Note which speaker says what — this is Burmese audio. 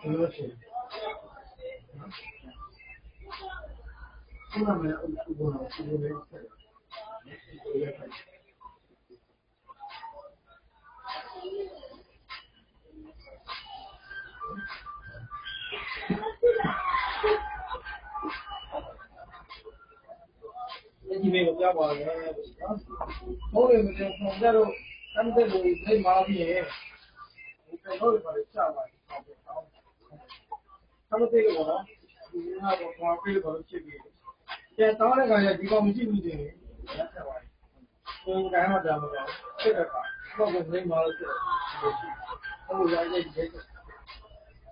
Speaker 1: လို့ရှိရင်ခုနကလည်းအခုကတော့ဒီလိုလေးဆက်ဒီမေကိုပြပါမယ်နော်။ဟုတ်တယ်မင်းပုံကြတော့အမ်တဲ့လူတွေမာပြီးရဲ့ဒီကတော့လည်းကြာပါတယ်။ဟုတ်တယ်။ဟုတ်တယ်ကတော့ဒီကတော့ဘာပြေလို့ဖြစ်ပြီးကျန်တောင်းတဲ့ခါကျဒီကောင်မရှိဘူးတင်ရက်ဆက်ပါတယ်။ကိုယ်တိုင်းမှာဒါမှမဟုတ်ဖြစ်တဲ့အခါတော့ဘယ်မှာလဲဖြစ်တယ်။ဟုတ်ရရဲ့ဒီ